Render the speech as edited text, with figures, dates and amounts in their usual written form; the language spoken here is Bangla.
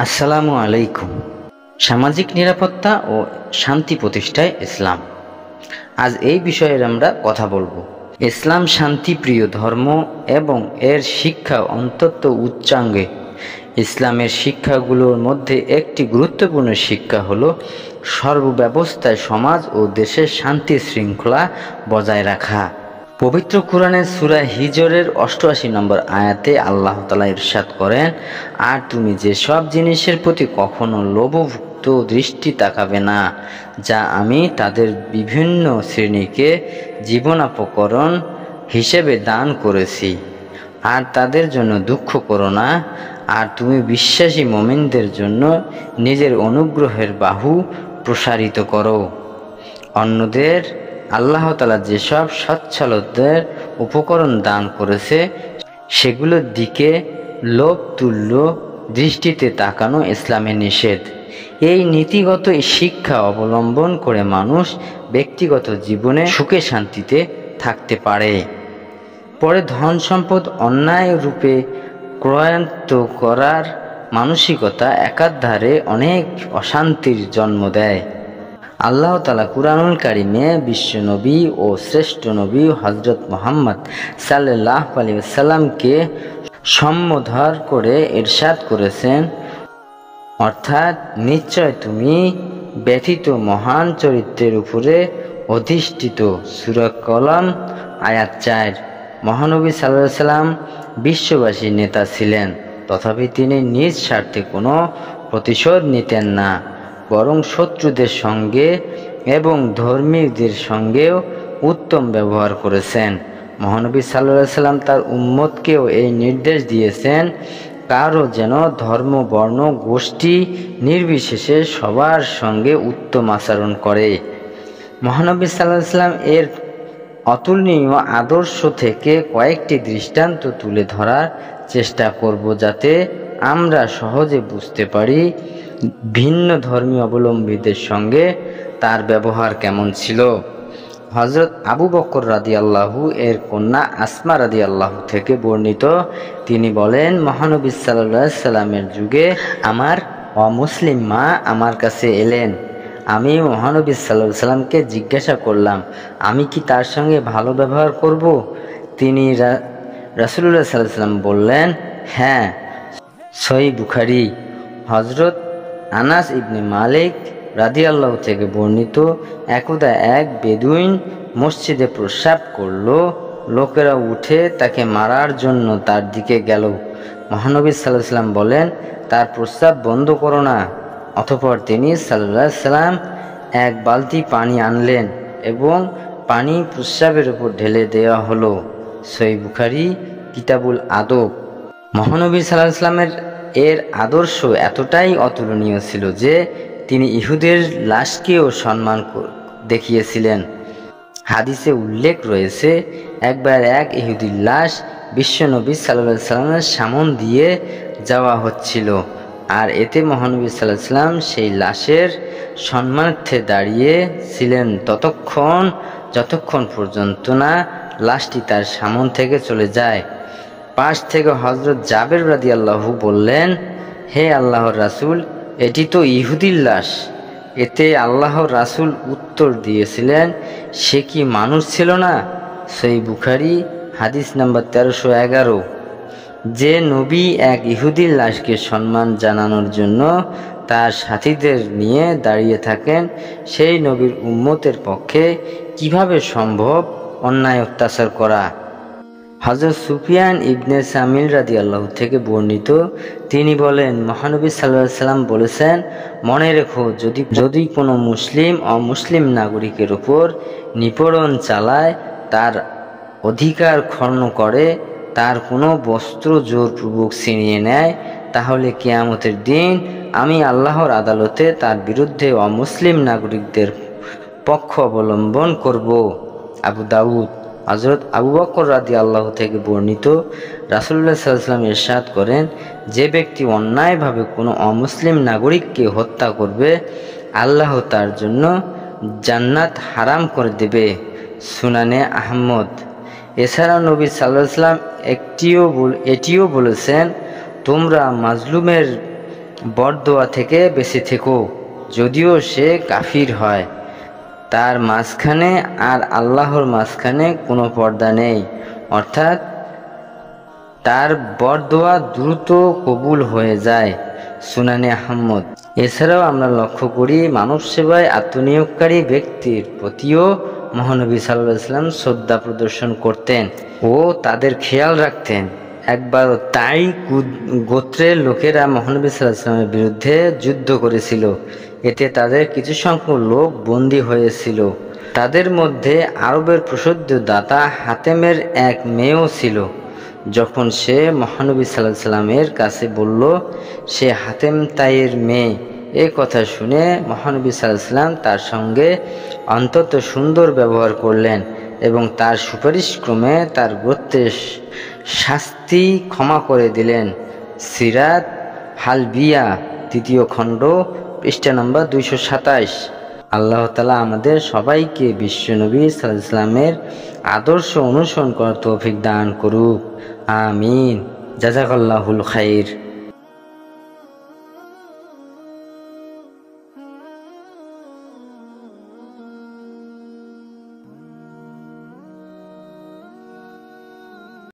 আসসালামু আলাইকুম। সামাজিক নিরাপত্তা ও শান্তি প্রতিষ্ঠায় ইসলাম। আজ এই বিষয়ে আমরা কথা বলবো। ইসলাম শান্তিপ্রিয় ধর্ম এবং এর শিক্ষা অত্যন্ত উচ্চাঙ্গে। ইসলামের শিক্ষাগুলোর মধ্যে একটি গুরুত্বপূর্ণ শিক্ষা হলো সর্বব্যবস্থায় সমাজ ও দেশের শান্তি শৃঙ্খলা বজায় রাখা। পবিত্র কোরআনের সূরা হিজরের ৮৮ নম্বর আয়াতে আল্লাহ তাআলা ইরশাদ করেন, আর তুমি যেসব জিনিসের প্রতি কখনো লোভভুক্ত দৃষ্টি তাকাবে না, যা আমি তাদের বিভিন্ন শ্রেণীকে জীবনোপকরণ হিসেবে দান করেছি, আর তাদের জন্য দুঃখ করো না, আর তুমি বিশ্বাসী মুমিনদের জন্য নিজের অনুগ্রহের বাহু প্রসারিত করো। অন্যদের আল্লাহ তাআলা যেসব সচ্ছলতার উপকরণ দান করেছে সেগুলোর দিকে লোভ তুল্য দৃষ্টিতে তাকানো ইসলামের নিষেধ। এই নীতিগত শিক্ষা অবলম্বন করে মানুষ ব্যক্তিগত জীবনে সুখে শান্তিতে থাকতে পারে। পরে ধন সম্পদ অন্যায় রূপে ক্রয়ান্ত করার মানসিকতা একাধারে অনেক অশান্তির জন্ম দেয়। আল্লাহ তাআলা কুরআনুল কারীমে বিশ্বনবী ও শ্রেষ্ঠ নবী হযরত মুহাম্মদ সাল্লাল্লাহু আলাইহি ওয়াসাল্লামকে সম্বোধন করে ইরশাদ করেছেন, অর্থাৎ নিশ্চয় তুমি ব্যতীত মহান চরিত্রের উপরে অধিষ্ঠিত। সূরা কলম আয়াত ৪। মহানবী সাল্লাল্লাহু আলাইহি ওয়াসাল্লাম বিশ্ববাসীর নেতা ছিলেন, তথাপি তিনি নিজ স্বার্থে কোনো প্রতিশোধ নিতেন না, বরং শত্রুদের সঙ্গে এবং ধর্মীয়দের সঙ্গেও উত্তম ব্যবহার করেছেন। মহানবী সাল্লাল্লাহু আলাইহি ওয়াসাল্লাম তার উম্মতকেও এই নির্দেশ দিয়েছেন, কারো যেন ধর্ম বর্ণ গোষ্ঠী নির্বিশেষে সবার সঙ্গে উত্তম আচরণ করে। মহানবী সাল্লাল্লাহু আলাইহি ওয়াসাল্লাম এর অতুলনীয় আদর্শ থেকে কয়েকটি দৃষ্টান্ত তুলে ধরার চেষ্টা করব, যাতে আমরা সহজে বুঝতে পারি ভিন্ন ধর্মীয় অবলম্বীদের সঙ্গে তার ব্যবহার কেমন ছিল। হযরত আবু বকর রাদিয়াল্লাহু এর কন্যা আসমা রাদিয়াল্লাহু থেকে বর্ণিত, তিনি বলেন, মহানবী সাল্লাল্লাহু আলাইহি সাল্লামের যুগে আমার অমুসলিম মা আমার কাছে এলেন। আমি মহানবী সাল্লাল্লাহু আলাইহি সাল্লামকে জিজ্ঞাসা করলাম, আমি কি তার সঙ্গে ভালো ব্যবহার করব? তিনি রাসূলুল্লাহ সাল্লাল্লাহু আলাইহি সাল্লাম বললেন, হ্যাঁ। সহিহ বুখারী। হযরত আনাস ইবনে মালিক রাদিয়াল্লাহু থেকে বর্ণিত, একদা এক বেদুইন মসজিদে প্রস্রাব করল। লোকেরা উঠে তাকে মারার জন্য তার দিকে গেল। মহানবী সাল্লাল্লাহু আলাইহি সাল্লাম বলেন, তার প্রস্রাব বন্ধ করো না। অতঃপর তিনি সাল্লাল্লাহু আলাইহি সাল্লাম এক বালতি পানি আনলেন এবং পানি প্রস্রাবের উপর ঢেলে দেওয়া হলো। সহিহ বুখারী কিতাবুল আদব। মহানবী সাল্লাল্লাহু আলাইহি সাল্লামের এর আদর্শ এতটাই অতুলনীয় ছিল যে তিনি ইহুদের লাশকেও সম্মান দেখিয়েছিলেন। হাদিসে উল্লেখ রয়েছে, একবার এক ইহুদির লাশ বিশ্বনবী সাল্লাল্লাহু আলাইহি সাল্লামের সামনে দিয়ে যাওয়া হচ্ছিল, আর এতে মহানবী সাল্লাল্লাহু আলাইহি সাল্লাম সেই লাশের সম্মানার্থে দাঁড়িয়ে ছিলেন যতক্ষণ পর্যন্ত না লাশটি তার সামনে থেকে চলে যায়। পাশ থেকে হযরত জাবের রাদিয়াল্লাহু বললেন, হে আল্লাহর রাসূল, এটি তো ইহুদির লাশ। এতে আল্লাহর রাসূল উত্তর দিয়েছিলেন, সে কি মানুষ ছিল না? সহিহ বুখারী হাদিস নাম্বার 1311। যে নবী এক ইহুদির লাশকে সম্মান জানানোর জন্য তার সাথীদের নিয়ে দাঁড়িয়ে থাকেন, সেই নবীর উম্মতের পক্ষে কিভাবে সম্ভব অন্যায় অত্যাচার করা? হযরত সুফিয়ান ইবনে সামিল রাদিয়াল্লাহু থেকে বর্ণিত, তিনি বলেন, মহানবী সাল্লাল্লাহু আলাইহি সাল্লাম বলেছেন, মনে রেখো, যদি কোনো মুসলিম অমুসলিম নাগরিকের উপর নিপীড়ন চালায়, তার অধিকার খর্ব করে, তার কোনো বস্ত্র জোরপূর্বক ছিনিয়ে নেয়, তাহলে কিয়ামতের দিন আমি আল্লাহর আদালতে তার বিরুদ্ধে অমুসলিম নাগরিকদের পক্ষ অবলম্বন করব। আবু দাউদ। হযরত আবু বকর রাদিয়াল্লাহু থেকে বর্ণিত, রাসূলুল্লাহ সাল্লাল্লাহু আলাইহি ওয়াসাল্লাম ইরশাদ করেন, যে ব্যক্তি অন্যায়ভাবে কোনো অমুসলিম নাগরিককে হত্যা করবে, আল্লাহ তার জন্য জান্নাত হারাম করে দেবে। সুনানে আহমদ। এছাড়াও নবী সাল্লাল্লাহু আলাইহি ওয়াসাল্লাম এটিও বলেছেন, তোমরা মাজলুমের বরদোয়া থেকে বেঁচে থেকো, যদিও সে কাফির হয়। তার মাঝখানে আর আল্লাহর মাঝখানে কোনো পর্দা নেই, অর্থাৎ তার বরদোয়া দ্রুত কবুল হয়ে যায়। সুনানে আহমদ। এছাড়াও আমরা লক্ষ্য করি মানব সেবায় আত্মনিয়োগকারী ব্যক্তির প্রতিও মহানবী সাল্লাল্লাহু আলাইহি ওয়াসাল্লাম শ্রদ্ধা প্রদর্শন করতেন ও তাদের খেয়াল রাখতেন। একবার তাই গোত্রের লোকেরা মহানবী সাল্লাল্লাহু আলাইহি ওয়াসাল্লামের বিরুদ্ধে যুদ্ধ করেছিল। এতে তাদের কিছু সংখ্যক লোক বন্দী হয়েছিল। তাদের মধ্যে আরবের প্রসিদ্ধ দাতা হাতেমের এক মেয়েও ছিল। যখন সে মহানবী সাল্লাল্লাহু আলাইহি ওয়াসাল্লামের কাছে বলল সে হাতেম তাইয়ের মেয়ে, এ কথা শুনে মহানবী সাল্লাল্লাহু আলাইহি ওয়াসাল্লাম তার সঙ্গে অত্যন্ত সুন্দর ব্যবহার করলেন এবং তার সুপারিশক্রমে তার গোত্রের শাস্তি ক্ষমা করে দিলেন। সিরাত হালবিয়া 3য় খণ্ড, পৃষ্ঠা নম্বর 227। আল্লাহ তাআলা আমাদের সবাইকে বিশ্বনবী সাল্লাল্লাহু আলাইহি ওয়াসাল্লামের আদর্শ অনুসরণ করার তৌফিক দান করুক। আমিন। জাযাকাল্লাহুল খাইর।